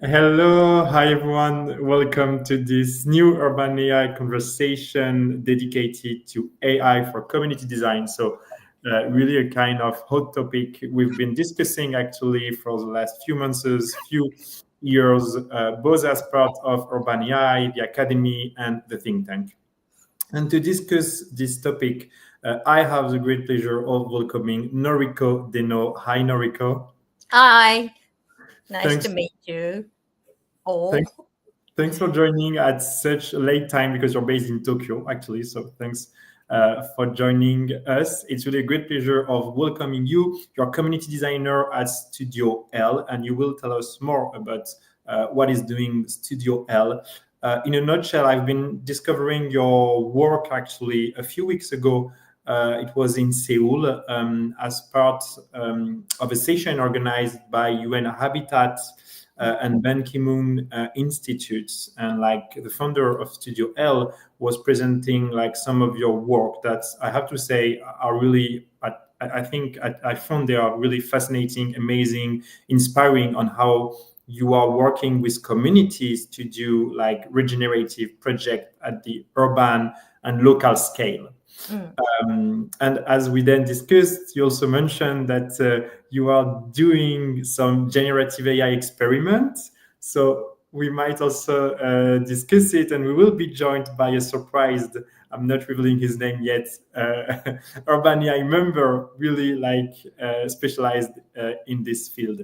Hello, hi everyone. Welcome to this new Urban AI conversation dedicated to AI for community design. Really a kind of hot topic we've been discussing actually for the last few months, few years, both as part of Urban AI, the academy, and the think tank. And to discuss this topic, I have the great pleasure of welcoming Noriko Deno. Hi, Noriko. Hi, nice Thanks. to meet you all. Thanks for joining at such a late time because you're based in Tokyo, actually. So thanks for joining us. It's really a great pleasure of welcoming you. You're a community designer at Studio L, and you will tell us more about what is doing Studio L. In a nutshell, I've been discovering your work actually a few weeks ago. It was in Seoul as part of a session organized by UN Habitat and Ban Ki-moon institutes, and like the founder of Studio L was presenting like some of your work that I have to say are really I found they are really fascinating, amazing, inspiring on how you are working with communities to do like regenerative project at the urban and local scale. And as we then discussed, you also mentioned that you are doing some generative AI experiments. So we might also discuss it, and we will be joined by a surprised, I'm not revealing his name yet, urban AI member, really like specialized in this field.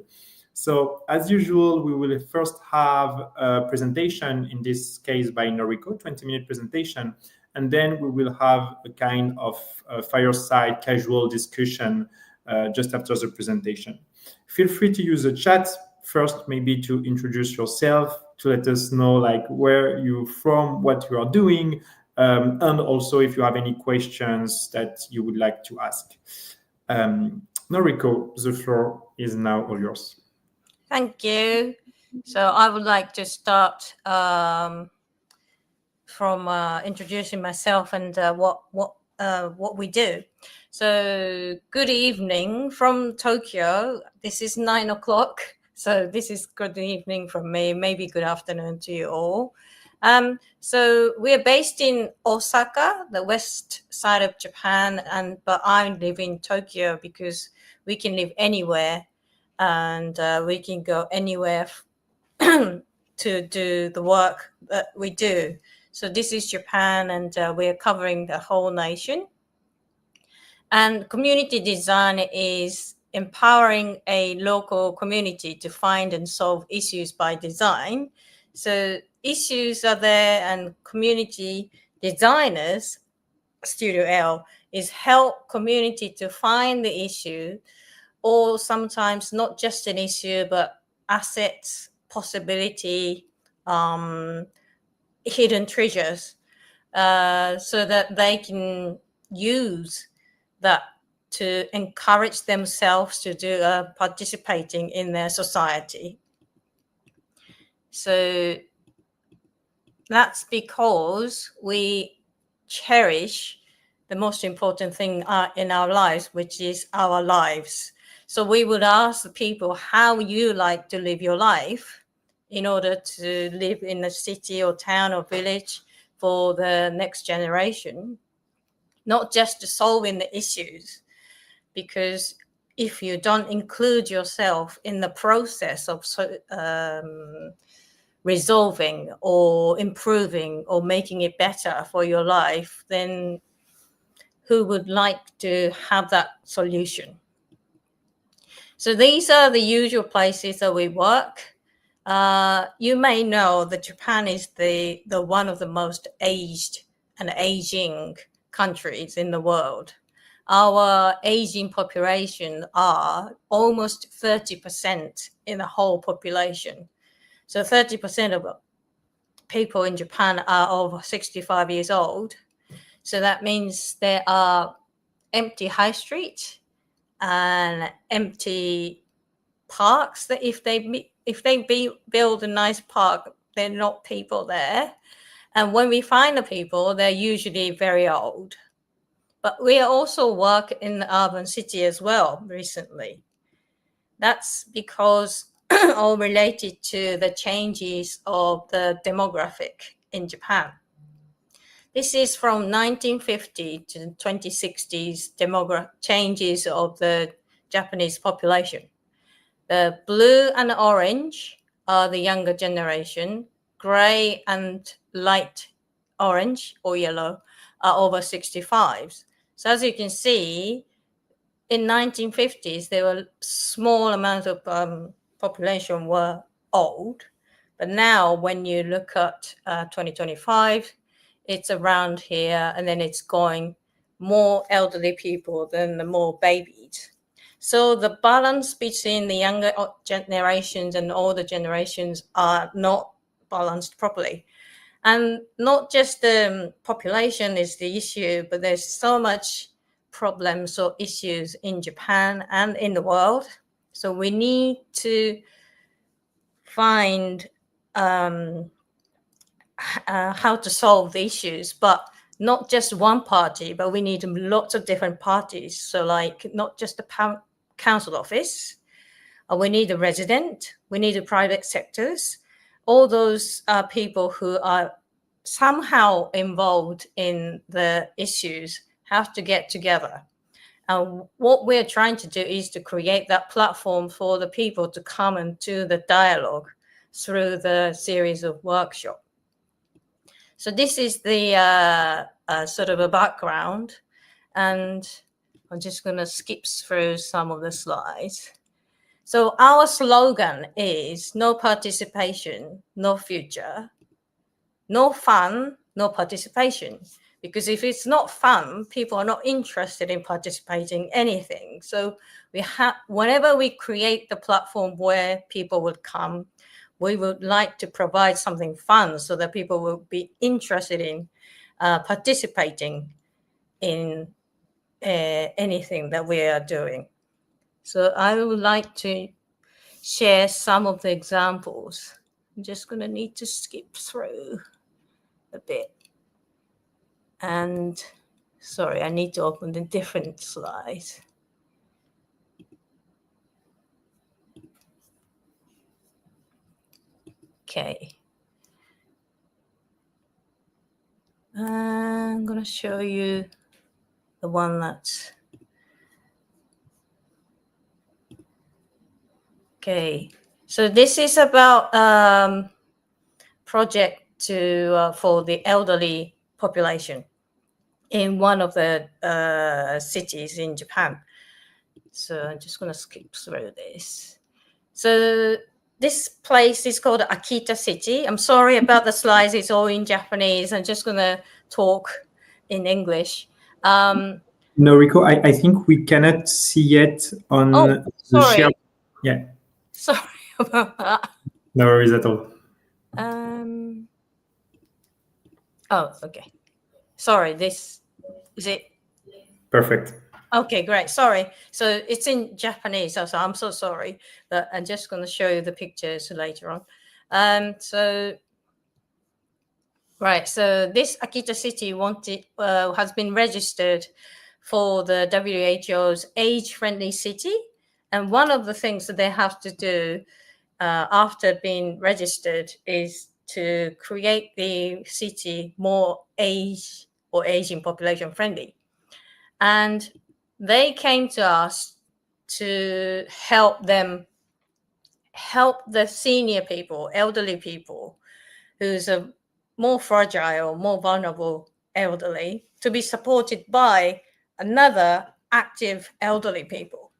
So as usual, we will first have a presentation, in this case by Noriko, 20-minute presentation. And then we will have a kind of fireside casual discussion just after the presentation. Feel free to use the chat first, maybe to introduce yourself, to let us know like where you're from, what you are doing, and also if you have any questions that you would like to ask. Noriko, the floor is now all yours. Thank you. So I would like to start from introducing myself and what we do. So good evening from Tokyo. This is 9 o'clock. So this is good evening from me, maybe good afternoon to you all. So we're based in Osaka, the west side of Japan, but I live in Tokyo because we can live anywhere and we can go anywhere to do the work that we do. So this is Japan, and we're covering the whole nation. And community design is empowering a local community to find and solve issues by design. So issues are there, and community designers, Studio L, is help community to find the issue, or sometimes not just an issue, but assets, possibility, hidden treasures, so that they can use that to encourage themselves to do participating in their society. So that's because we cherish the most important thing in our lives, which is our lives. So we would ask the people how you like to live your life in order to live in a city or town or village for the next generation, not just to solving the issues. Because if you don't include yourself in the process of resolving or improving or making it better for your life, then who would like to have that solution? So these are the usual places that we work. You may know that Japan is the one of the most aged and aging countries in the world. Our aging population are almost 30% in the whole population. So 30% of people in Japan are over 65 years old. So that means there are empty high streets and empty parks, that if they build a nice park, there are not people there. And when we find the people, they're usually very old. But we also work in the urban city as well recently. That's because all related to the changes of the demographic in Japan. This is from 1950 to 2060s changes of the Japanese population. The blue and orange are the younger generation. Gray and light orange or yellow are over 65s. So as you can see, in 1950s, there were small amount of population were old. But now when you look at 2025, it's around here, and then it's going more elderly people than the more babies. So the balance between the younger generations and older generations are not balanced properly. And not just the population is the issue, but there's so much problems or issues in Japan and in the world. So we need to find how to solve the issues, but not just one party, but we need lots of different parties. So like not just the council office, we need a resident, we need the private sectors, all those people who are somehow involved in the issues have to get together. And what we're trying to do is to create that platform for the people to come and do the dialogue through the series of workshops. So this is the sort of a background, and I'm just going to skip through some of the slides. So our slogan is no participation, no future, no fun, no participation. Because if it's not fun, people are not interested in participating in anything. So whenever we create the platform where people would come, we would like to provide something fun so that people will be interested in participating in anything that we are doing. So I would like to share some of the examples. I'm just going to need to skip through a bit. And sorry, I need to open the different slides. Okay. I'm going to show you the one that's okay. So this is about project for the elderly population in one of the cities in Japan. So I'm just going to skip through this. So this place is called Akita City. I'm sorry about the slides. It's all in Japanese. I'm just going to talk in English. Noriko, I think we cannot see yet on the share. Yeah. Sorry about that. No worries at all. Oh, okay. Sorry, this is it. Perfect. Okay, great. Sorry. So it's in Japanese, so I'm so sorry. But I'm just going to show you the pictures later on. So this Akita City has been registered for the WHO's age-friendly city. And one of the things that they have to do after being registered is to create the city more Asian population friendly. And they came to us to help the senior people, elderly people, who's a more fragile, more vulnerable elderly, to be supported by another active elderly people.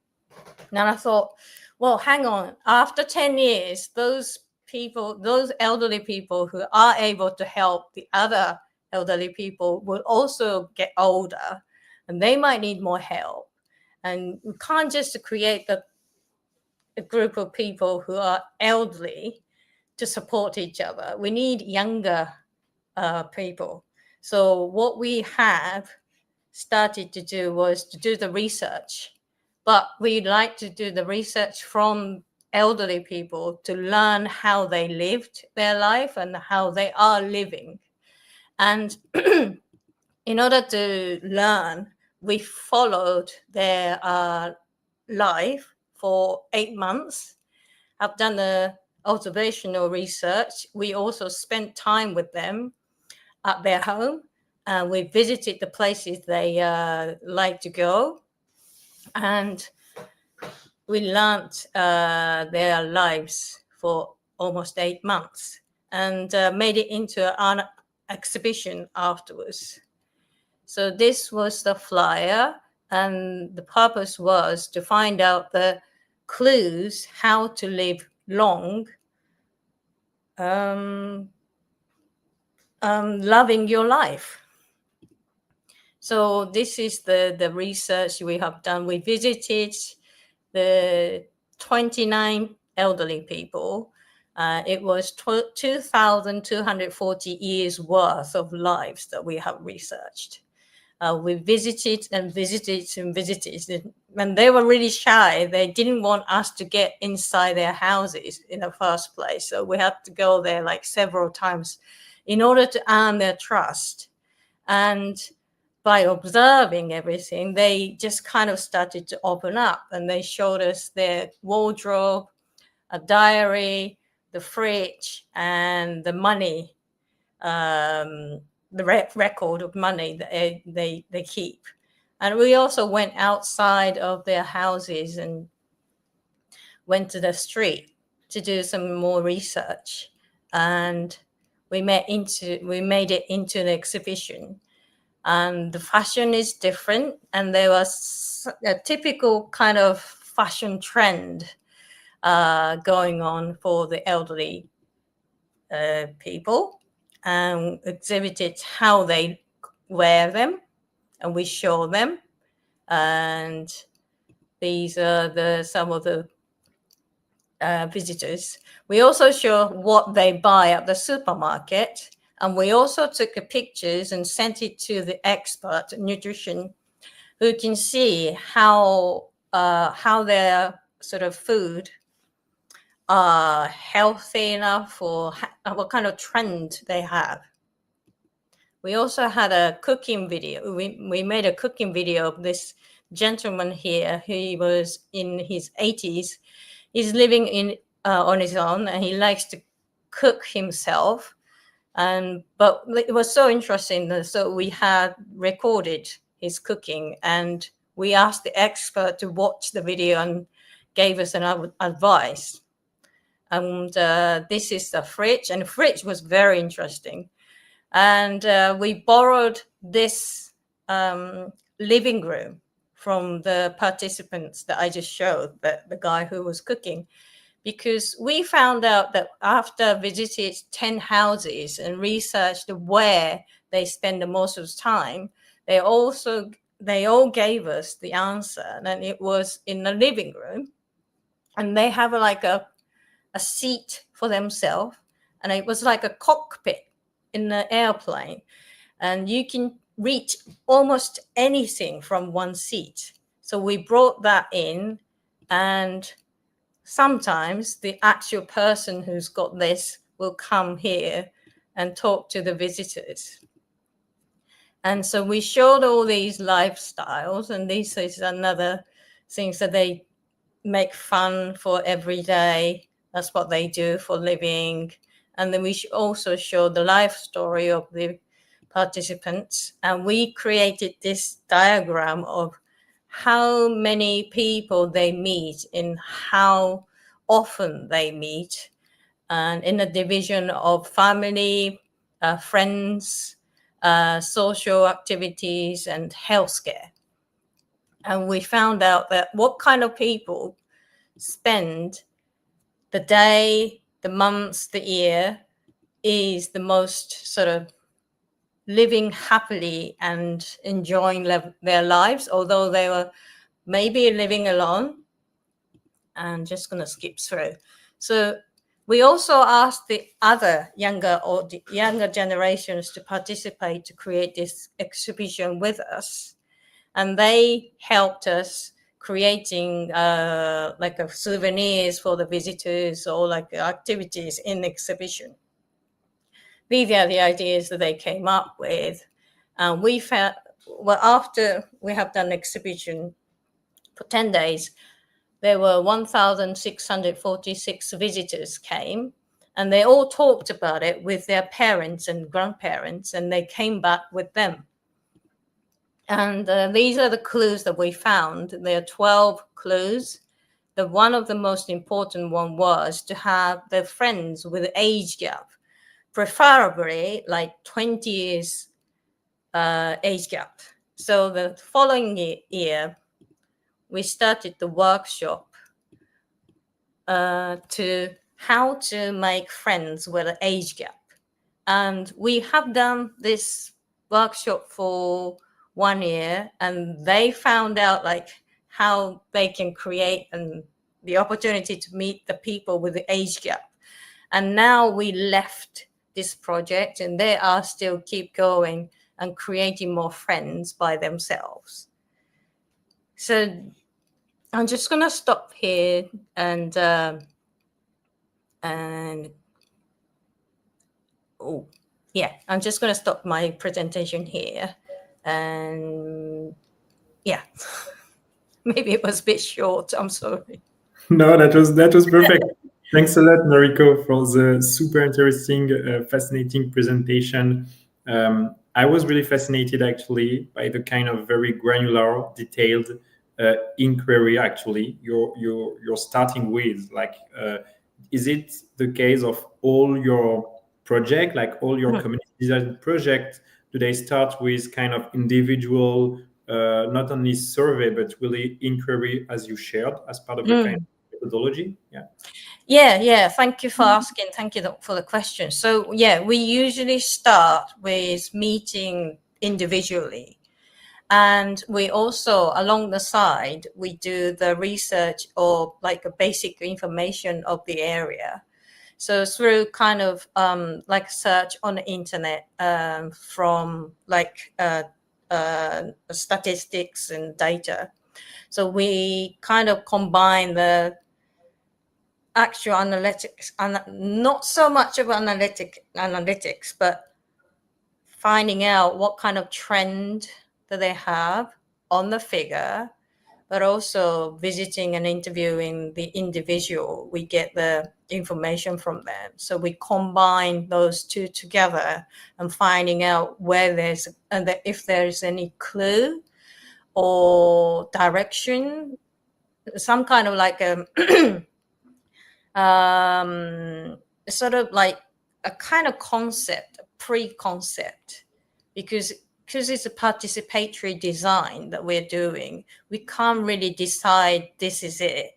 And I thought, well, hang on, after 10 years, those elderly people who are able to help the other elderly people will also get older, and they might need more help. And we can't just create a group of people who are elderly to support each other. We need younger people. So what we have started to do was to do the research, but we'd like to do the research from elderly people to learn how they lived their life and how they are living. And in order to learn, we followed their life for 8 months. have done the observational research. We also spent time with them at their home. We visited the places they like to go, and we learned their lives for almost 8 months, and made it into an exhibition afterwards. So this was the flyer, and the purpose was to find out the clues how to live long, loving your life. So this is the research we have done. We visited the 29 elderly people. It was 2,240 years worth of lives that we have researched. We visited and visited and visited. And they were really shy. They didn't want us to get inside their houses in the first place. So we had to go there like several times in order to earn their trust. And by observing everything, they just kind of started to open up, and they showed us their wardrobe, a diary, the fridge, and the money, the record of money that they keep. And we also went outside of their houses and went to the street to do some more research. And we made it into an exhibition. And the fashion is different, and there was a typical kind of fashion trend going on for the elderly people, and exhibited how they wear them, and we show them. And these are some of the visitors. We also show what they buy at the supermarket. And we also took pictures and sent it to the expert nutrition, who can see how their sort of food are healthy enough, or what kind of trend they have. We also had a cooking video. We made a cooking video of this gentleman here. He was in his 80s. He's living in on his own, and he likes to cook himself. But it was so interesting. So we had recorded his cooking, and we asked the expert to watch the video and gave us an advice. And this is the fridge, and the fridge was very interesting. And we borrowed this living room from the participants that I just showed, the guy who was cooking, because we found out that after visiting 10 houses and researched where they spend the most of the time, they all gave us the answer, and it was in the living room. And they have like a seat for themselves, and it was like a cockpit in the airplane, and you can reach almost anything from one seat. So we brought that in, and sometimes the actual person who's got this will come here and talk to the visitors. And so we showed all these lifestyles, and this is another things that they make fun for every day. That's what they do for living. And then we also showed the life story of the participants. And we created this diagram of how many people they meet and how often they meet, and in a division of family, friends, social activities, and healthcare. And we found out that what kind of people spend the day, the months, the year is the most sort of living happily and enjoying their lives, although they were maybe living alone. I'm just going to skip through. So we also asked the other younger generations to participate to create this exhibition with us. And they helped us creating like souvenirs for the visitors, or like activities in the exhibition. These are the ideas that they came up with. We found, well, after we have done the exhibition for 10 days, there were 1,646 visitors came, and they all talked about it with their parents and grandparents, and they came back with them. And these are the clues that we found. There are 12 clues. One of the most important one was to have the friends with age gap, preferably like 20 years age gap. So the following year, we started the workshop to how to make friends with an age gap. And we have done this workshop for 1 year, and they found out like how they can create the opportunity to meet the people with the age gap. And now we left this project, and they are still keep going and creating more friends by themselves. So I'm just gonna stop here and oh yeah, I'm just gonna stop my presentation here, and yeah, maybe it was a bit short. I'm sorry. No, that was perfect. Thanks a lot, Noriko, for the super interesting, fascinating presentation. I was really fascinated, actually, by the kind of very granular, detailed inquiry. Actually, you're starting with. Like, is it the case of all your project, like all your community design project? Do they start with kind of individual, not only survey but really inquiry, as you shared, as part of your kind of methodology? Yeah, thank you for asking. Thank you for the question. So yeah, we usually start with meeting individually, and we also along the side we do the research or like a basic information of the area. So through kind of like search on the internet from like statistics and data. So we kind of combine the actual analytics, and not so much of analytics, but finding out what kind of trend that they have on the figure, but also visiting and interviewing the individual. We get the information from them. So we combine those two together and finding out where there's, and if there's any clue or direction, some kind of like a sort of like a kind of concept, a pre-concept, because it's a participatory design that we're doing. We can't really decide this is it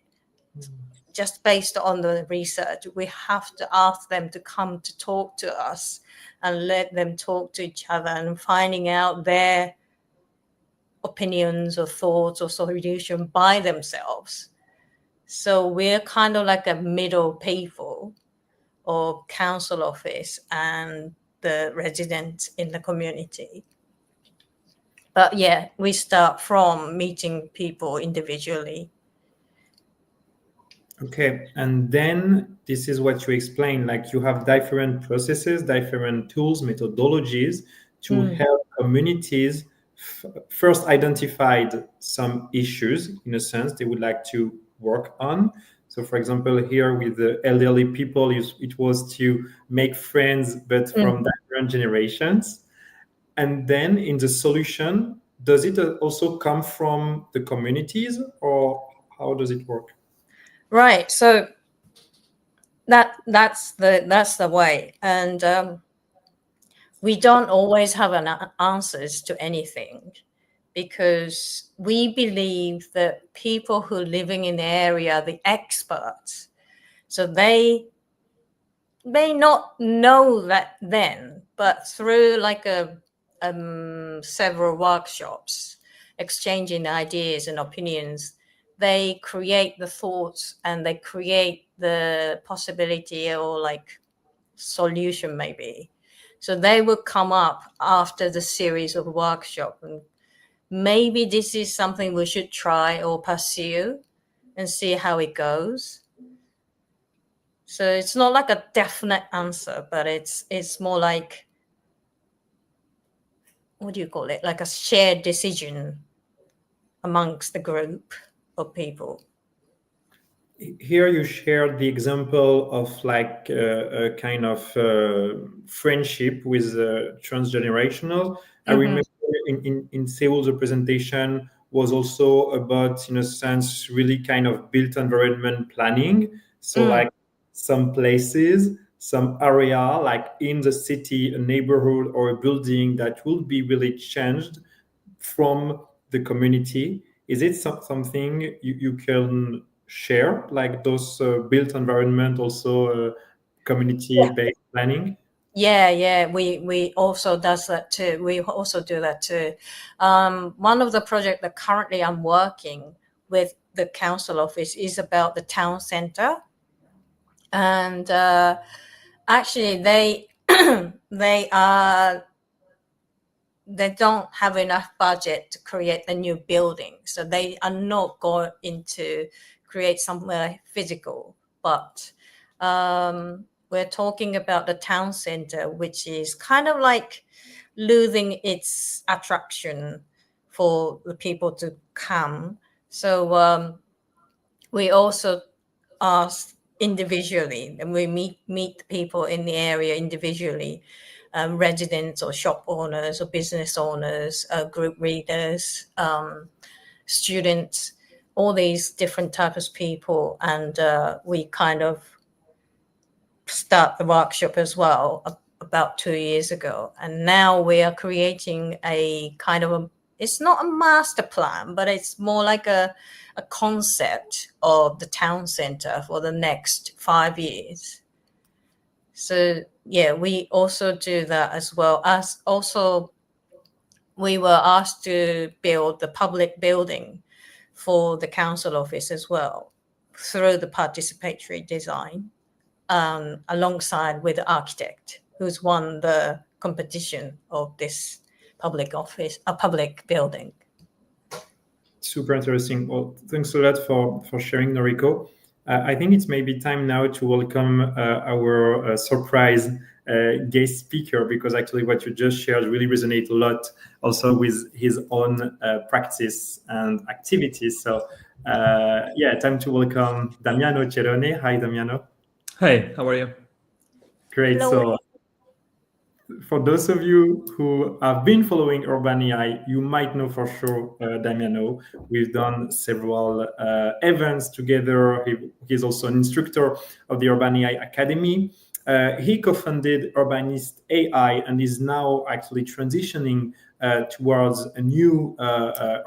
just based on the research. We have to ask them to come to talk to us and let them talk to each other and finding out their opinions or thoughts or solution by themselves. So we're kind of like a middle people or council office and the residents in the community. But yeah, we start from meeting people individually. Okay, and then this is what you explain, like you have different processes, different tools, methodologies to help communities first identified some issues, in a sense, they would like to work on. So for example, here with the elderly people, it was to make friends, but from different generations. And then in the solution, does it also come from the communities, or how does it work? Right. So that's the way. And we don't always have answers to anything, because we believe that people who are living in the area, the experts, so they may not know that then, but through like several workshops, exchanging ideas and opinions, they create the thoughts and they create the possibility or like solution maybe. So they will come up after the series of workshops, and maybe this is something we should try or pursue and see how it goes. So it's not like a definite answer, but it's more like, what do you call it? Like a shared decision amongst the group of people. here you shared the example of like a kind of friendship with transgenerational. I remember in Seoul, the presentation was also about, in a sense, really kind of built environment planning. So like some places, some area, like in the city, a neighborhood or a building that will be really changed from the community. Is it something you can share, like those built environment, also community-based planning? Yeah, we also does that too. We also do that too. One of the project that currently I'm working with the council office is about the town center, and actually they they are they don't have enough budget to create a new building, so they are not going into create somewhere physical, but we're talking about the town center, which is kind of like losing its attraction for the people to come. So we also ask individually, and we meet people in the area individually, residents or shop owners or business owners, group readers, students, all these different types of people, and we kind of start the workshop as well about 2 years ago, and now we are creating a kind of it's not a master plan, but it's more like a concept of the town center for the next 5 years. So yeah, we also do that, as well as also we were asked to build the public building for the council office as well through the participatory design, alongside with the architect who's won the competition of this public office, a public building. Super interesting. Well, thanks a lot for sharing, Noriko. I think it's maybe time now to welcome our surprise guest speaker, because actually what you just shared really resonates a lot also with his own practice and activities. So yeah, time to welcome Damiano Cerone. Hi, Damiano. Hi, how are you? Great. Hello. So for those of you who have been following Urban AI, you might know for sure Damiano. We've done several events together. He's also an instructor of the Urban AI Academy. He co-founded Urbanist AI and is now actually transitioning towards a new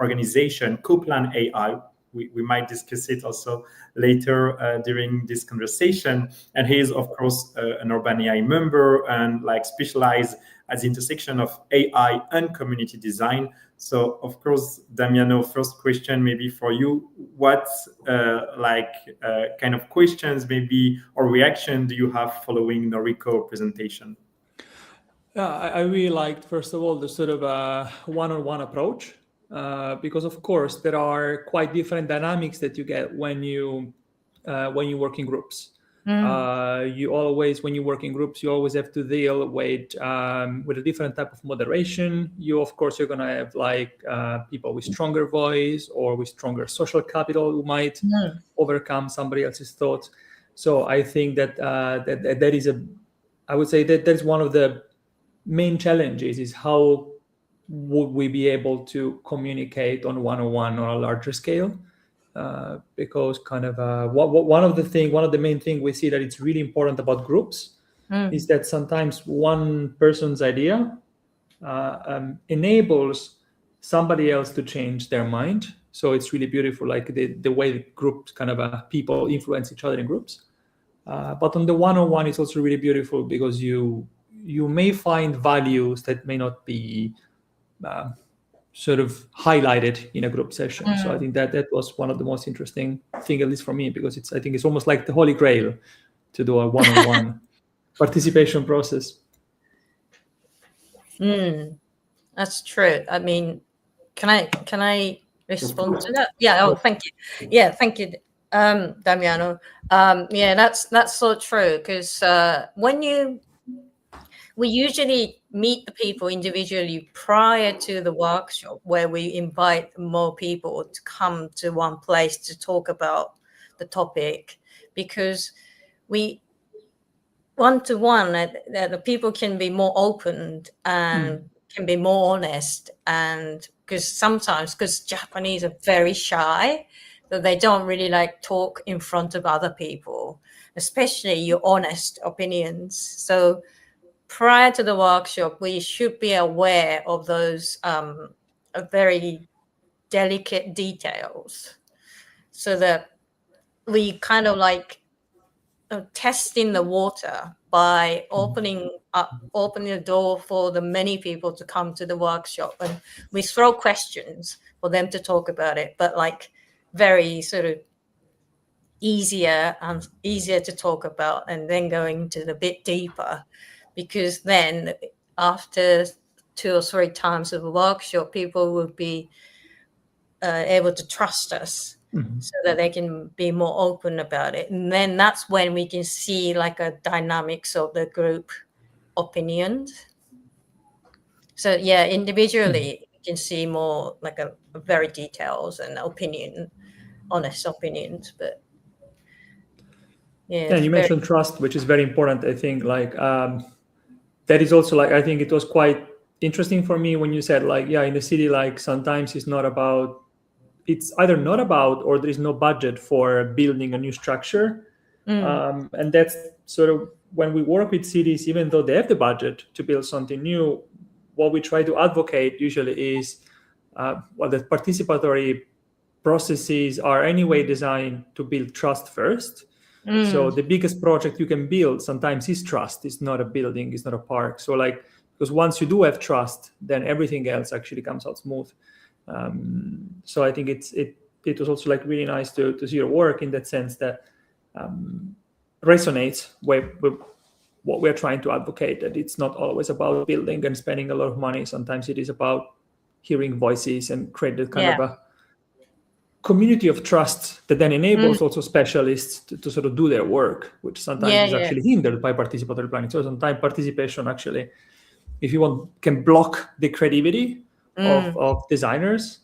organization, Coplan AI. We might discuss it also later during this conversation. And he is, of course, an Urban AI member and like specialized at the intersection of AI and community design. So, of course, Damiano, first question maybe for you. What kind of questions maybe or reaction do you have following Noriko presentation? I really liked, first of all, the sort of one-on-one approach. Because of course there are quite different dynamics that you get when you work in groups. You always, when you work in groups, you always have to deal with a different type of moderation. Of course, you're gonna have like people with stronger voice or with stronger social capital who might overcome somebody else's thoughts. So I think that that is I would say that that's one of the main challenges, is how would we be able to communicate on one-on-one on a larger scale? Because kind of one of the main things we see that it's really important about groups is that sometimes one person's idea enables somebody else to change their mind. So it's really beautiful, like the way the groups kind of people influence each other in groups. But on the one-on-one, it's also really beautiful because you may find values that may not be sort of highlighted in a group session. So I think that was one of the most interesting thing, at least for me, because I think it's almost like the holy grail to do a one-on-one participation process. That's true. I mean, can I respond to that? Yeah. Oh, thank you. Yeah, thank you, Damiano. Yeah, that's so true, because we usually meet the people individually prior to the workshop, where we invite more people to come to one place to talk about the topic, because we one-to-one, the people can be more open and can be more honest. And because Japanese are very shy, so they don't really like talk in front of other people, especially your honest opinions. So prior to the workshop, we should be aware of those very delicate details, so that we kind of like testing the water by opening the door for the many people to come to the workshop, and we throw questions for them to talk about it, but like very sort of easier to talk about, and then going to the bit deeper, because then after 2 or 3 times of a workshop, people will be able to trust us, so that they can be more open about it. And then that's when we can see like a dynamics of the group opinions. So yeah, individually you can see more like a very details and honest opinions. But yeah, And you mentioned trust, which is very important. I think like that is also like, I think it was quite interesting for me when you said like, yeah, in the city, like sometimes it's either not about, or there is no budget for building a new structure. And that's sort of when we work with cities, even though they have the budget to build something new, what we try to advocate usually is the participatory processes are anyway designed to build trust first. So the biggest project you can build sometimes is trust. It's not a building, it's not a park. So like, because once you do have trust, then everything else actually comes out smooth. So I think it was also like really nice to see your work in that sense, that resonates with what we're trying to advocate, that it's not always about building and spending a lot of money. Sometimes it is about hearing voices and create that kind of a community of trust that then enables also specialists to sort of do their work, which sometimes is actually hindered by participatory planning. So sometimes participation actually, if you want, can block the creativity of designers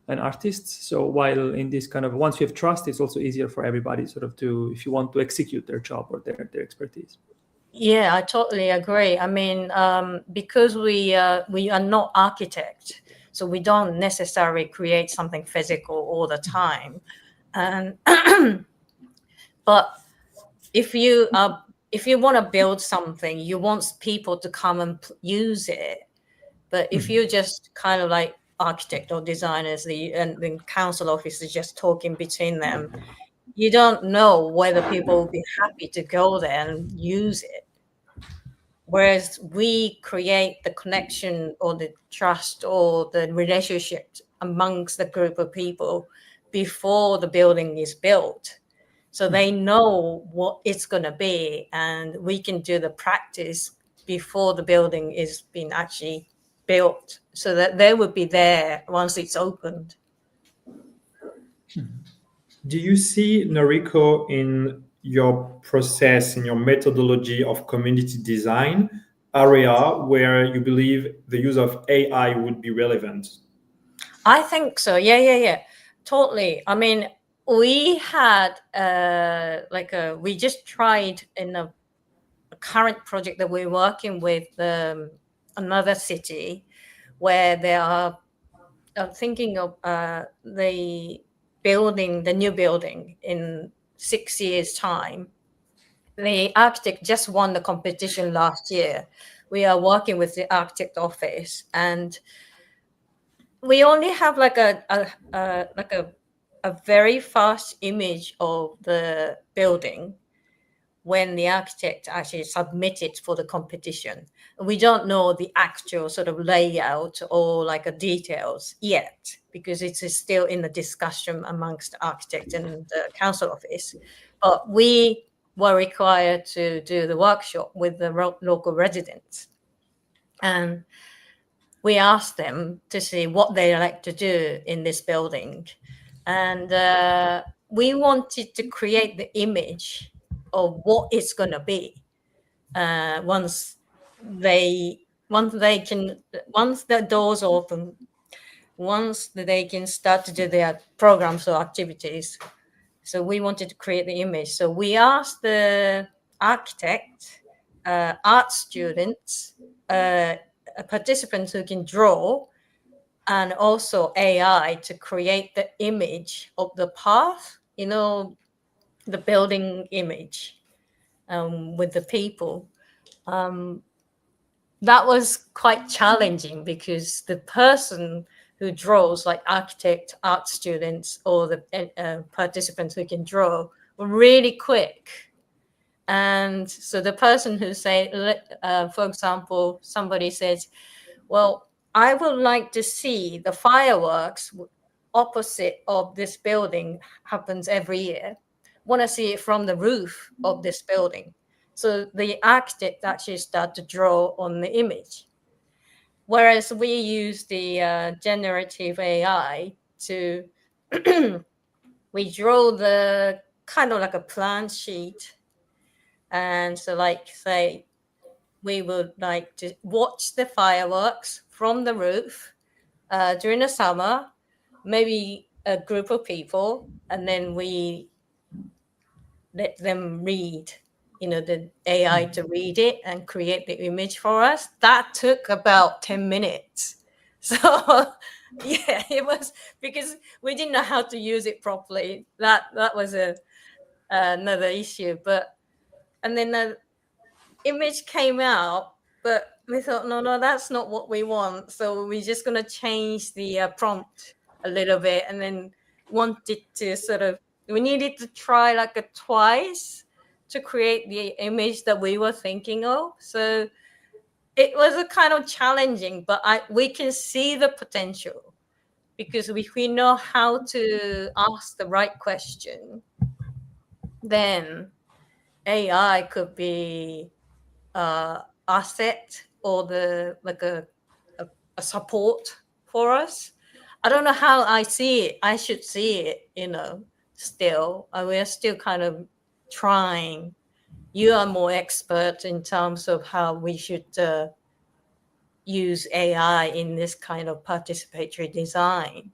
and artists. So while in this kind of, once you have trust, it's also easier for everybody sort of to, if you want to execute their job or their expertise. Yeah, I totally agree. I mean, because we are not architects, so we don't necessarily create something physical all the time. And but if you want to build something, you want people to come and use it. But if you just kind of like architect or designers, and the council office is just talking between them, you don't know whether people will be happy to go there and use it. Whereas we create the connection or the trust or the relationship amongst the group of people before the building is built. So they know what it's going to be, and we can do the practice before the building is being actually built, so that they would be there once it's opened. Do you see, Noriko, in your process, in your methodology of community design, area where you believe the use of AI would be relevant? I think so. Yeah. Totally. I mean, we had we just tried in a current project that we're working with another city, where they are thinking of the new building in 6 years' time. The architect just won the competition last year. We are working with the architect office, and we only have like a very fast image of the building when the architect actually submitted for the competition. We don't know the actual sort of layout or like a details yet, because it is still in the discussion amongst the architect and the council office. But we were required to do the workshop with the local residents, and we asked them to see what they like to do in this building. And we wanted to create the image of what it's going to be once the doors open, once they can start to do their programs or activities. So we wanted to create the image. So we asked the architect, art students, participants who can draw, and also AI to create the image of the path, the building image with the people. That was quite challenging because the person who draws, like architect, art students, or the participants who can draw, were really quick. And so the person who say, for example, somebody says, well, I would like to see the fireworks opposite of this building happens every year. Want to see it from the roof of this building. So the architect actually start to draw on the image. Whereas we use the generative AI to, we draw the kind of like a plan sheet. And so like say, we would like to watch the fireworks from the roof during the summer, maybe a group of people, and then we let them read, the AI to read it and create the image for us. That took about 10 minutes. So yeah, it was because we didn't know how to use it properly. That was another issue. And then the image came out, but we thought, no, that's not what we want. So we're just going to change the prompt a little bit, and then wanted to we needed to try like twice to create the image that we were thinking of. So it was a kind of challenging, but we can see the potential, because if we know how to ask the right question, then AI could be asset or a support for us. I don't know how I see it. I should see it, still. We're still kind of trying. You are more expert in terms of how we should use AI in this kind of participatory design.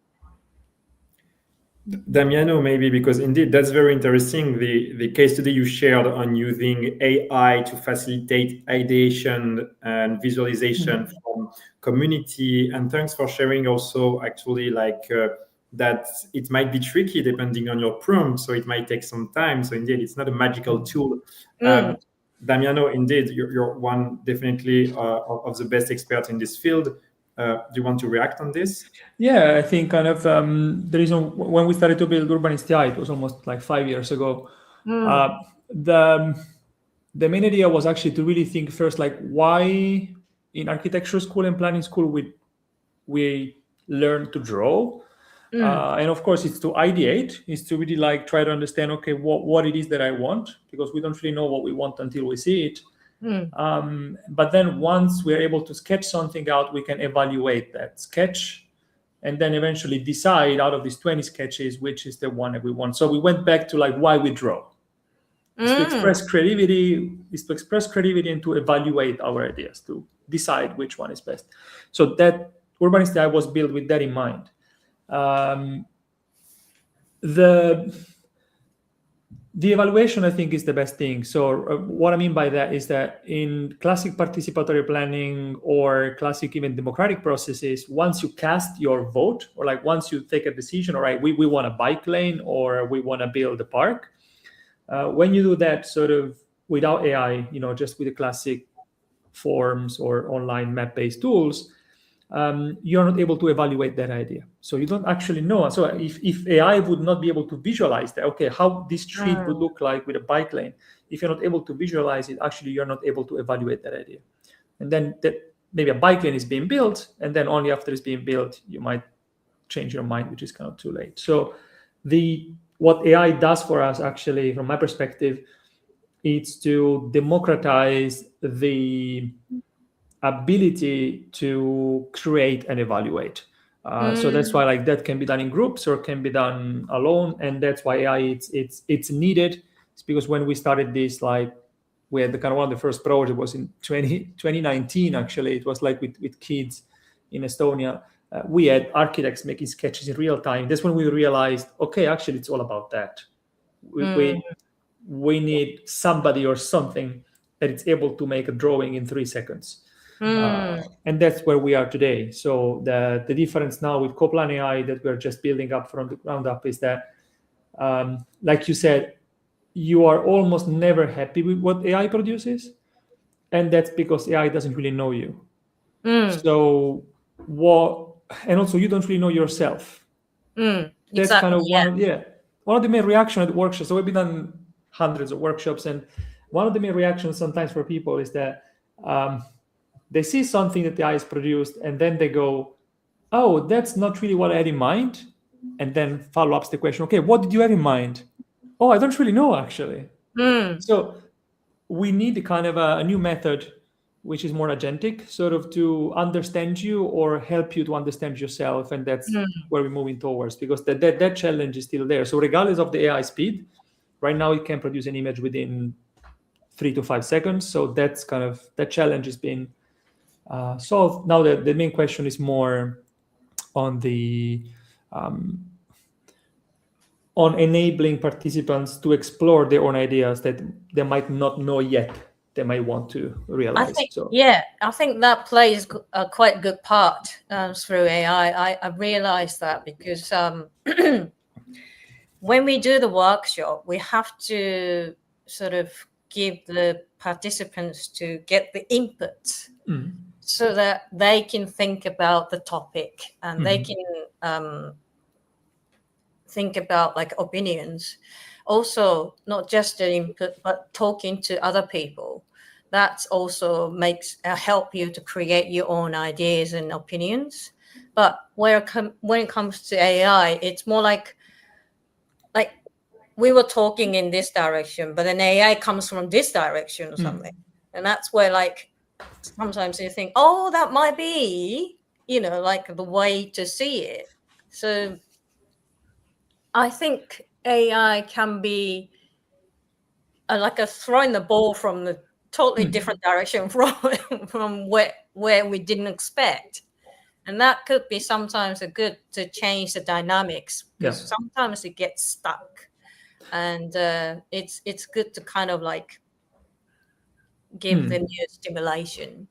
Damiano, maybe, because indeed that's very interesting, the case study you shared on using AI to facilitate ideation and visualization from community. And thanks for sharing also actually that it might be tricky depending on your prompt, so it might take some time. So indeed, it's not a magical tool. Damiano, indeed, you're one definitely of the best experts in this field. Do you want to react on this? Yeah, I think kind of the reason when we started to build Urbanist AI, it was almost like 5 years ago. The main idea was actually to really think first, like, why in architecture school and planning school we learn to draw. And of course, it's to ideate, is to really like try to understand, okay, what it is that I want, because we don't really know what we want until we see it. But then once we're able to sketch something out, we can evaluate that sketch and then eventually decide out of these 20 sketches which is the one that we want. So we went back to like why we draw. Is to express creativity, and to evaluate our ideas, to decide which one is best. So that Urbanist AI was built with that in mind. The evaluation, I think, is the best thing. So what I mean by that is that in classic participatory planning or classic even democratic processes, once you cast your vote, or like once you take a decision, all right, we want a bike lane or we want to build a park. When you do that sort of without AI, just with the classic forms or online map-based tools, you're not able to evaluate that idea. So you don't actually know. So if AI would not be able to visualize that, okay, how this street would look like with a bike lane, if you're not able to visualize it, actually you're not able to evaluate that idea. And then maybe a bike lane is being built, and then only after it's being built, you might change your mind, which is kind of too late. So what AI does for us, actually, from my perspective, is to democratize the ability to create and evaluate. So that's why like that can be done in groups or can be done alone, and that's why AI it's needed. It's because when we started this, like we had the kind of one of the first projects was in 2019 actually. It was like with kids in Estonia. We had architects making sketches in real time. That's when we realized, okay, actually it's all about that. We need somebody or something that is able to make a drawing in 3 seconds. And that's where we are today. So the difference now with Coplan AI that we're just building up from the ground up is that, like you said, you are almost never happy with what AI produces. And that's because AI doesn't really know you. So and also you don't really know yourself. That's exactly, kind of one of the main reactions at workshops. So we've done hundreds of workshops, and one of the main reactions sometimes for people is that they see something that the AI has produced, and then they go, "Oh, that's not really what I had in mind," and then follow up the question, "Okay, what did you have in mind?" "Oh, I don't really know actually." So we need kind of a new method which is more agentic, sort of to understand you or help you to understand yourself, and that's where we're moving towards, because that challenge is still there. So regardless of the AI speed, right now it can produce an image within 3 to 5 seconds. So that's kind of that challenge has been solved. Now the main question is more on the on enabling participants to explore their own ideas that they might not know yet they might want to realize. I think that plays a quite good part through AI. I realized that because when we do the workshop, we have to sort of give the participants to get the input so that they can think about the topic and they can think about like opinions. Also, not just the input, but talking to other people. That also makes help you to create your own ideas and opinions. But when it comes to AI, it's more like we were talking in this direction, but then AI comes from this direction or something. And that's where like sometimes you think, oh, that might be, like the way to see it. So I think AI can be like a throwing the ball from the totally different direction from where we didn't expect. And that could be sometimes a good to change the dynamics, because sometimes it gets stuck. And it's good to kind of like give the new stimulation.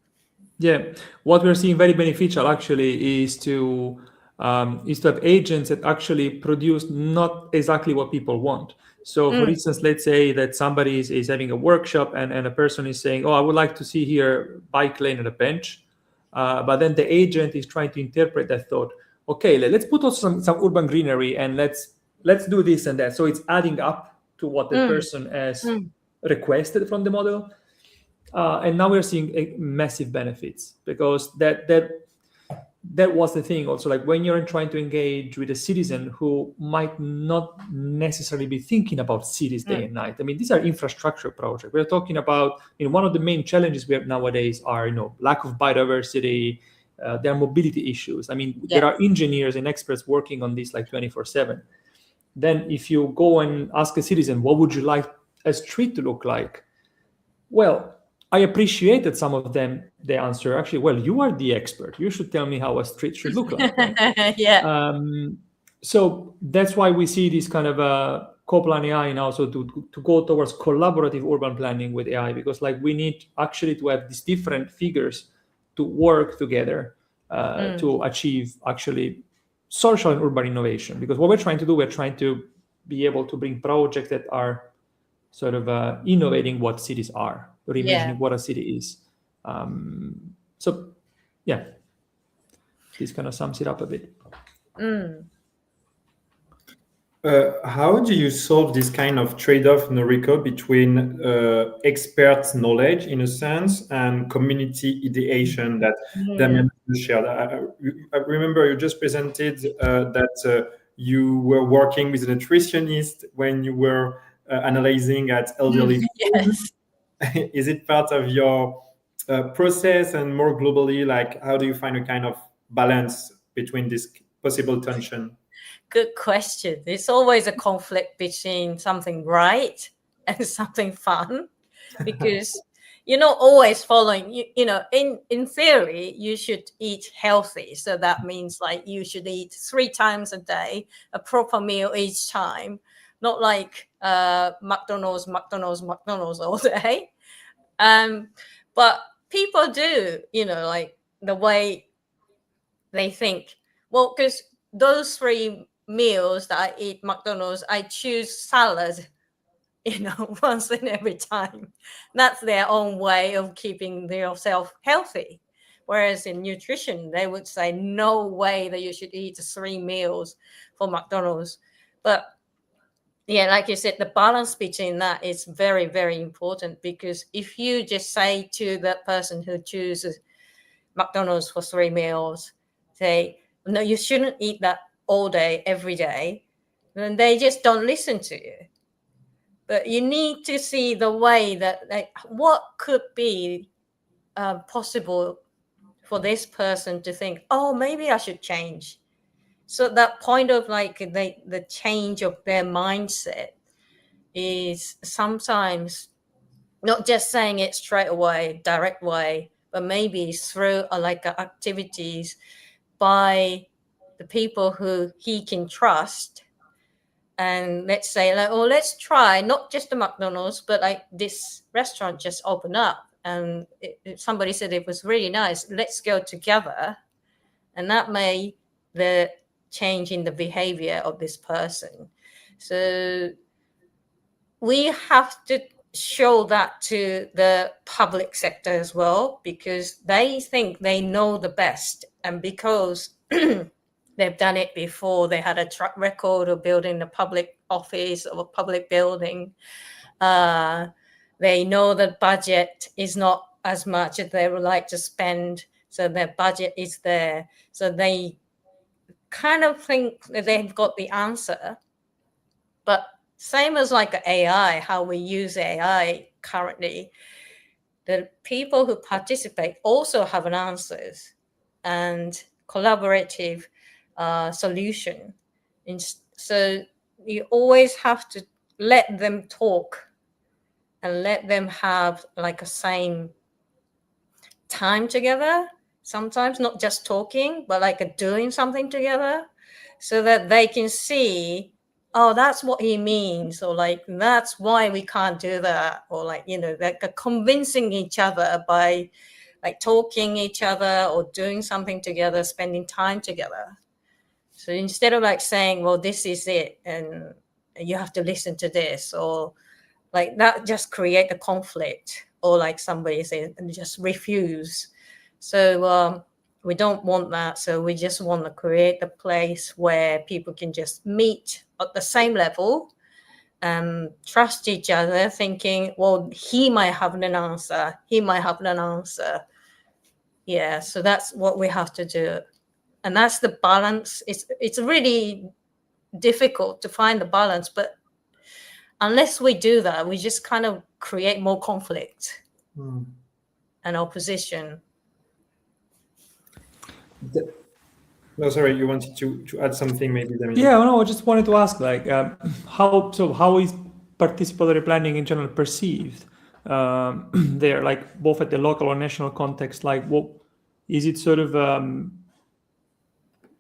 Yeah, what we're seeing very beneficial actually is to have agents that actually produce not exactly what people want. So for instance, let's say that somebody is having a workshop and a person is saying, "Oh, I would like to see here bike lane and a bench," but then the agent is trying to interpret that thought. Okay, let's put also some urban greenery and let's do this and that. So it's adding up to what the person has requested from the model. And now we're seeing massive benefits, because that was the thing also, like when you're trying to engage with a citizen who might not necessarily be thinking about cities day and night. I mean, these are infrastructure projects. We're talking about, one of the main challenges we have nowadays are, lack of biodiversity, there are mobility issues. I mean, there are engineers and experts working on this like 24/7. Then if you go and ask a citizen, what would you like a street to look like? Well, I appreciate that some of them, they answer, actually, well, you are the expert. You should tell me how a street should look like. Right? So that's why we see this kind of co-plan AI now, so to go towards collaborative urban planning with AI, because like we need actually to have these different figures to work together to achieve actually social and urban innovation. Because what we're trying to do, we're trying to be able to bring projects that are sort of innovating what cities are, reimagining what a city is. So, yeah, this kind of sums it up a bit. How do you solve this kind of trade-off, Noriko, between expert knowledge, in a sense, and community ideation that Damien shared? I remember you just presented that you were working with a nutritionist when you were analyzing at elderly food. Is it part of your process? And more globally, like, how do you find a kind of balance between this possible tension? Good question. It's always a conflict between something right and something fun, because you're not always following, in theory, you should eat healthy. So that means like you should eat 3 times a day, a proper meal each time. not like McDonald's all day. But people do, like the way they think. Well, because those 3 meals that I eat McDonald's, I choose salad, once in every time. That's their own way of keeping yourself healthy. Whereas in nutrition, they would say no way that you should eat 3 meals for McDonald's. But yeah, like you said, the balance between that is very, very important, because if you just say to that person who chooses McDonald's for 3 meals, say, no, you shouldn't eat that all day, every day, then they just don't listen to you. But you need to see the way that, like, what could be possible for this person to think, oh, maybe I should change. So that point of like the change of their mindset is sometimes not just saying it straight away, direct way, but maybe through activities by the people who he can trust. And let's say, like, oh, let's try not just the McDonald's, but like this restaurant just opened up, and somebody said it was really nice. Let's go together, and that made the change in the behavior of this person. So we have to show that to the public sector as well, because they think they know the best, and because they've done it before, they had a track record of building a public office or a public building. They know the budget is not as much as they would like to spend, so their budget is there. So they kind of think that they've got the answer. But same as like AI, how we use AI currently, the people who participate also have an answers and collaborative solution. So you always have to let them talk and let them have like a same time together, sometimes not just talking, but like doing something together, so that they can see, oh, that's what he means, or like that's why we can't do that, or like, like convincing each other by like talking each other or doing something together, spending time together. So instead of like saying, well, this is it and you have to listen to this, or like that just create a conflict, or like somebody says and just refuse. So we don't want that. So we just want to create a place where people can just meet at the same level and trust each other, thinking, well, he might have an answer, he might have an answer. Yeah, so that's what we have to do. And that's the balance. It's really difficult to find the balance, but unless we do that, we just kind of create more conflict and opposition. No, sorry, you wanted to add something, maybe. Yeah, no, I just wanted to ask, like, how is participatory planning in general perceived there, like both at the local or national context? Like, what is it sort of?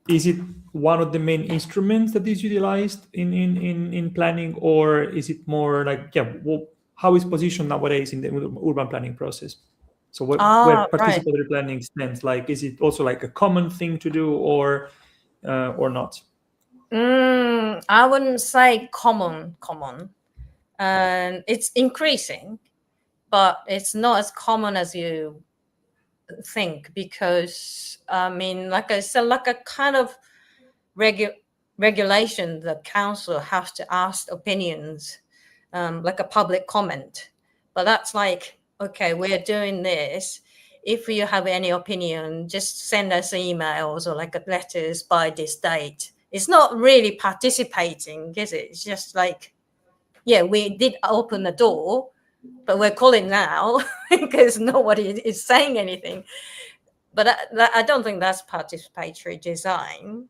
Is it one of the main instruments that is utilized in planning, or is it more like, how is positioned nowadays in the urban planning process? So where participatory planning stands, like, is it also like a common thing to do, or not? I wouldn't say common, and it's increasing, but it's not as common as you think, because I mean, like I said, like a kind of regulation, the council have to ask opinions, like a public comment. But that's like, okay, we're doing this. If you have any opinion, just send us emails or like letters by this date. It's not really participating, is it? It's just like, yeah, we did open the door, but we're calling now because nobody is saying anything. But I don't think that's participatory design.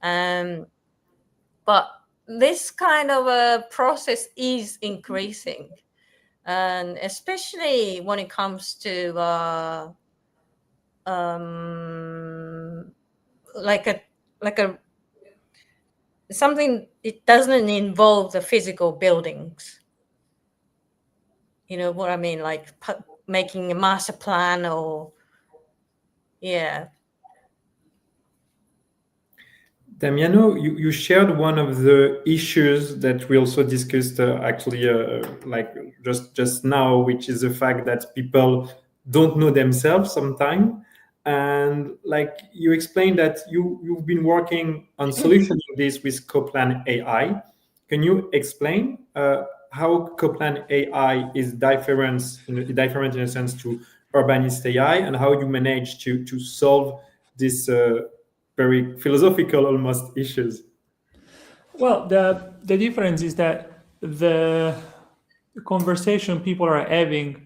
But this kind of a process is increasing, and especially when it comes to like a something, it doesn't involve the physical buildings. You know what I mean? Like making a master plan or, yeah. Damiano, you shared one of the issues that we also discussed actually like just now, which is the fact that people don't know themselves sometimes. And like you explained that you've been working on solutioning this with Coplan AI. Can you explain how Coplan AI is different in a sense to urbanist AI, and how you manage to solve this very philosophical almost issues? Well, the difference is that the conversation people are having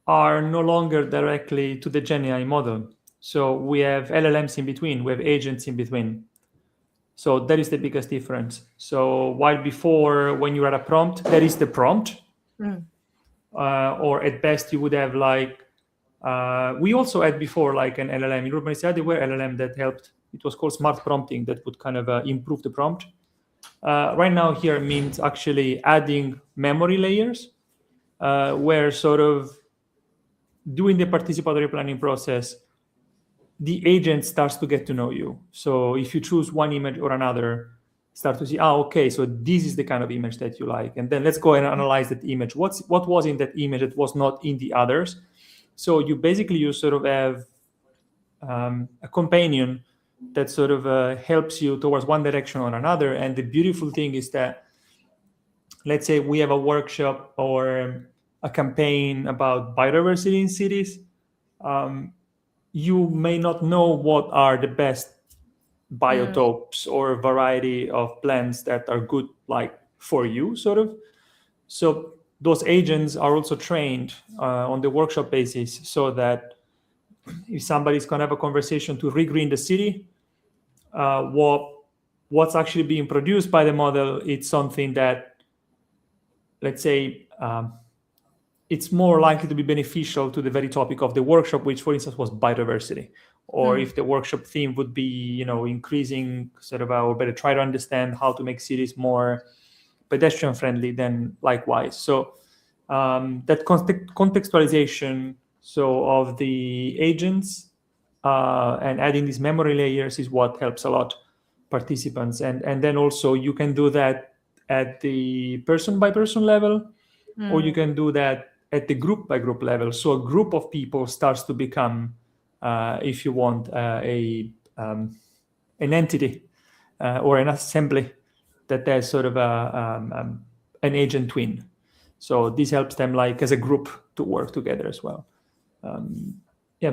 are no longer directly to the GenAI model. So we have LLMs in between, we have agents in between. So that is the biggest difference. So while before, when you had a prompt, there is the prompt, or at best you would have like, we also had before like an LLM. In urbanist, there were LLM that helped. It was called smart prompting, that would kind of improve the prompt. Right now here means actually adding memory layers, where sort of doing the participatory planning process, the agent starts to get to know you. So if you choose one image or another, start to see, okay, so this is the kind of image that you like. And then let's go and analyze that image. What was in that image that was not in the others? So you sort of have a companion that sort of helps you towards one direction or another. And the beautiful thing is that, let's say we have a workshop or a campaign about biodiversity in cities. You may not know what are the best biotopes or variety of plants that are good, like for you, sort of. So those agents are also trained on the workshop basis, so that if somebody's going to have a conversation to regreen the city, what's actually being produced by the model, it's something that, let's say, it's more likely to be beneficial to the very topic of the workshop, which, for instance, was biodiversity. Or if the workshop theme would be, increasing sort of, or better try to understand how to make cities more pedestrian friendly, then likewise. So that contextualization, so of the agents and adding these memory layers is what helps a lot participants. And then also you can do that at the person by person level, or you can do that at the group by group level. So a group of people starts to become, if you want, an entity or an assembly that has sort of an agent twin. So this helps them, like as a group, to work together as well.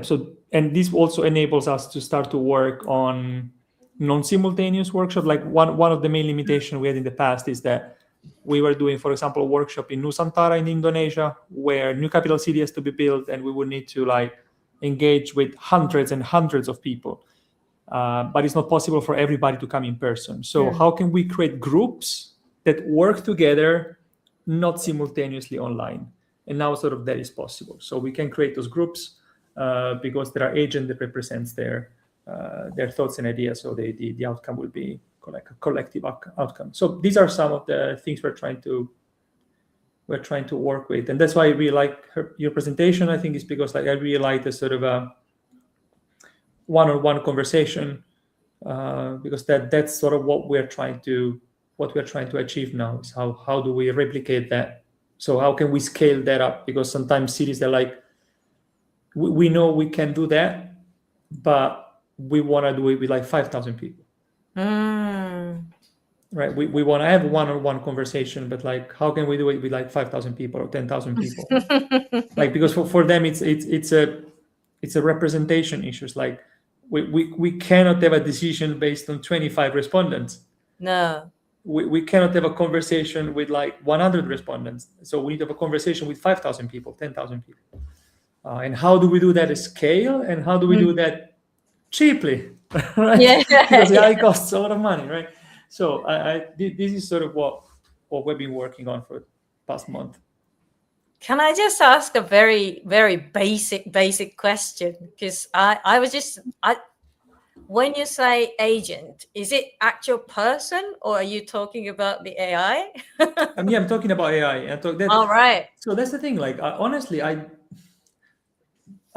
So, and this also enables us to start to work on non-simultaneous workshop. Like one of the main limitations we had in the past is that we were doing, for example, a workshop in Nusantara in Indonesia, where new capital city has to be built, and we would need to like engage with hundreds and hundreds of people. But it's not possible for everybody to come in person. So how can we create groups that work together, not simultaneously online? And now sort of that is possible. So we can create those groups because there are agents that represents their thoughts and ideas. So the outcome will be like a collective outcome. So these are some of the things we're trying to work with. And that's why I really like your presentation, I think, is because like I really like the sort of a one-on-one conversation, because that's sort of what we're trying to achieve now, is how do we replicate that? So how can we scale that up? Because sometimes cities are like, we know we can do that, but we want to do it with like 5,000 people. Right? We want to have one-on-one conversation, but like, how can we do it with like 5,000 people or 10,000 people? Like, because for them it's a representation issue. It's like we cannot have a decision based on 25 respondents. No. We cannot have a conversation with like 100 respondents. So we need to have a conversation with 5,000 people, 10,000 people. And how do we do that at scale? And how do we do that cheaply? Right? Yeah. Because it costs a lot of money, right? So this is sort of what we've been working on for the past month. Can I just ask a very, very basic question? Because I When you say agent, is it actual person or are you talking about the AI? I'm talking about AI. All right. So that's the thing. Like, honestly, I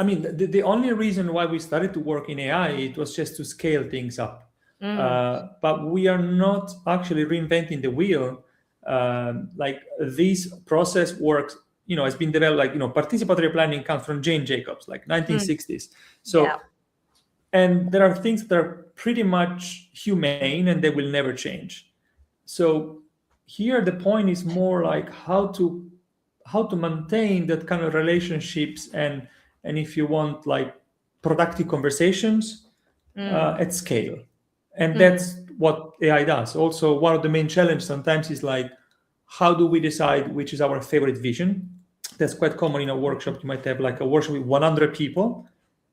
mean, the only reason why we started to work in AI, it was just to scale things up. But we are not actually reinventing the wheel. Like this process works, it's been developed, like, participatory planning comes from Jane Jacobs, like 1960s. So, Yeah. and there are things that are pretty much humane and they will never change. So here the point is more like how to maintain that kind of relationships and if you want, like, productive conversations at scale. And that's what AI does. Also, one of the main challenges sometimes is like, how do we decide which is our favorite vision? That's quite common in a workshop. You might have like a workshop with 100 people,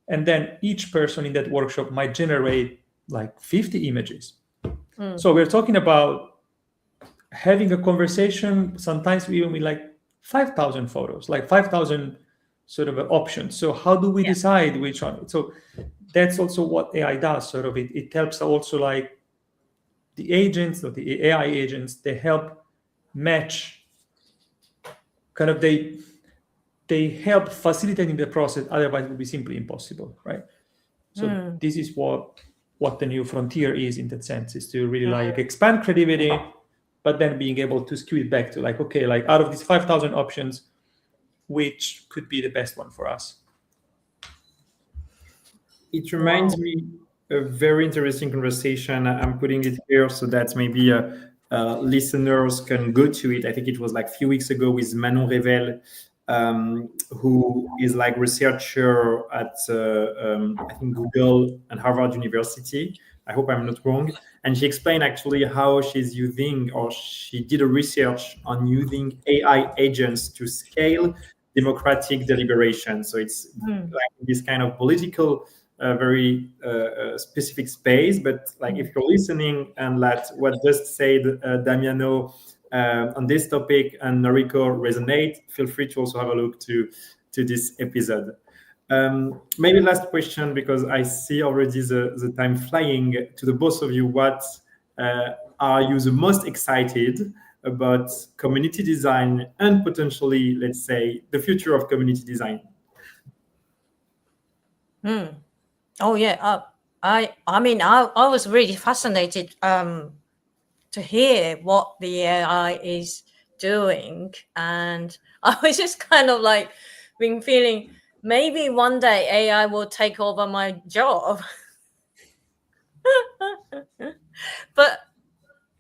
and then each person in that workshop might generate like 50 images. So we're talking about having a conversation, sometimes we even with like 5,000 photos, like 5,000 sort of options. So how do we decide which one? So that's also what AI does. Sort of it helps also, like, the agents or the AI agents, they help match, kind of they help facilitating the process. Otherwise it would be simply impossible, right? So this is what the new frontier is, in that sense, is to really like expand creativity, but then being able to skew it back to like, okay, like out of these 5,000 options, which could be the best one for us? It reminds me a very interesting conversation. I'm putting it here so that maybe listeners can go to it. I think it was like a few weeks ago with Manon Revel, who is like researcher at I think Google and Harvard University. I hope I'm not wrong. And she explained actually how she's using, or she did a research on using AI agents to scale democratic deliberation. So it's like this kind of political, very specific space. But like if you're listening and let what just said Damiano on this topic and Noriko resonate, feel free to also have a look to this episode. Maybe last question, because I see already the time flying, to the both of you. What are you the most excited about community design and potentially, let's say, the future of community design? Oh yeah. I mean, I was really fascinated to hear what the AI is doing, and I was just kind of like been feeling maybe one day AI will take over my job. But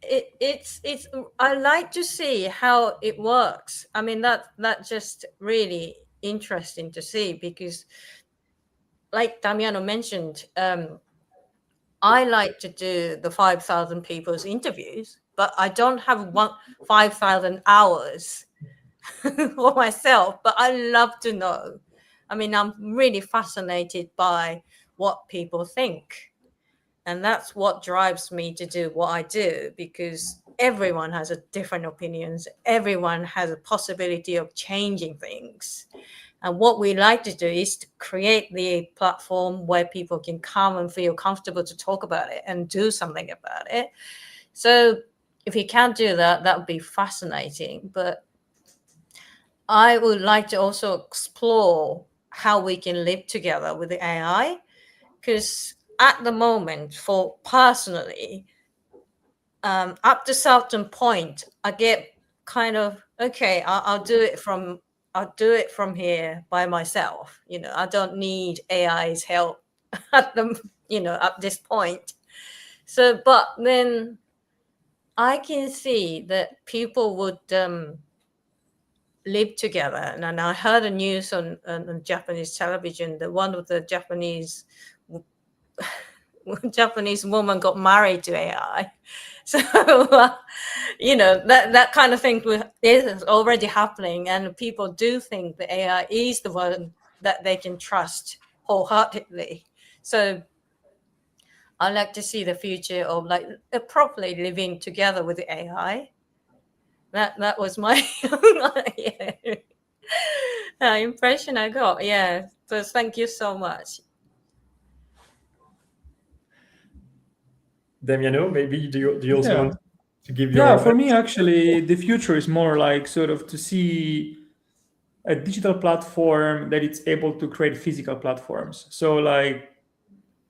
it's I like to see how it works. I mean, that's just really interesting to see, because like Damiano mentioned, I like to do the 5,000 people's interviews, but I don't have 5,000 hours for myself. But I love to know. I mean, I'm really fascinated by what people think. And that's what drives me to do what I do, because everyone has a different opinions. Everyone has a possibility of changing things. And what we like to do is to create the platform where people can come and feel comfortable to talk about it and do something about it. So if you can't do that, that would be fascinating. But I would like to also explore how we can live together with the AI, because at the moment, for personally, up to certain point, I get kind of, okay, I'll do it from here by myself. I don't need AI's help at at this point. So, but then I can see that people would live together. And I heard a news on Japanese television that one of the Japanese woman got married to AI. So, that kind of thing is already happening. And people do think the AI is the one that they can trust wholeheartedly. So I like to see the future of like properly living together with the AI. That was my impression I got. Yeah. So thank you so much. Damiano, maybe do you also Yeah. want to give Yeah, your for me, actually, the future is more like sort of to see a digital platform that it's able to create physical platforms. So, like,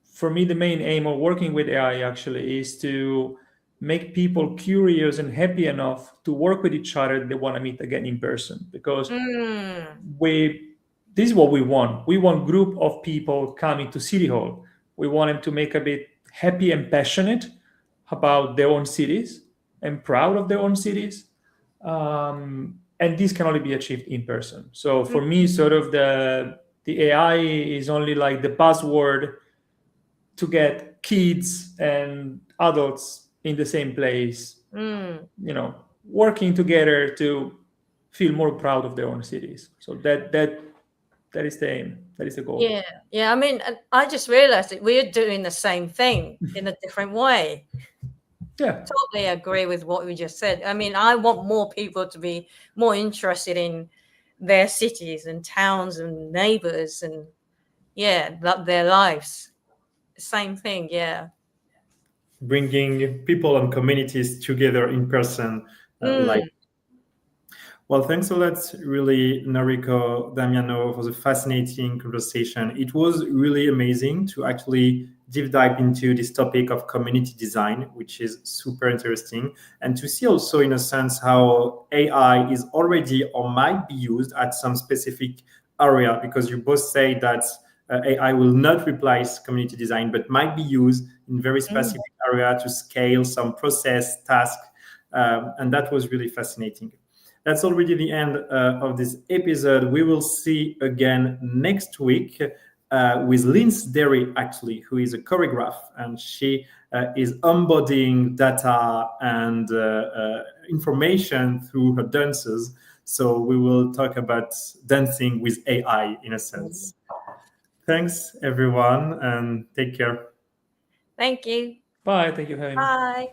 for me, the main aim of working with AI actually is to make people curious and happy enough to work with each other that they want to meet again in person. Because this is what we want. We want group of people coming to City Hall. We want them to make a bit happy and passionate about their own cities and proud of their own cities. And this can only be achieved in person. So for me, sort of the AI is only like the buzzword to get kids and adults in the same place, working together to feel more proud of their own cities. So that is the aim. That is the goal. Yeah. I mean, I just realized that we're doing the same thing in a different way. Yeah. Totally agree with what we just said. I mean, I want more people to be more interested in their cities and towns and neighbors and their lives. Same thing. Yeah. Bringing people and communities together in person, Well, thanks a lot, really, Noriko, Damiano, for the fascinating conversation. It was really amazing to actually deep dive into this topic of community design, which is super interesting, and to see also, in a sense, how AI is already or might be used at some specific area, because you both say that AI will not replace community design, but might be used in very specific area to scale some process, task, and that was really fascinating. That's already the end of this episode. We will see again next week with Linz Derry, actually, who is a choreographer, and she is embodying data and information through her dances. So we will talk about dancing with AI in a sense. Thanks, everyone, and take care. Thank you. Bye. Thank you for having me. Bye.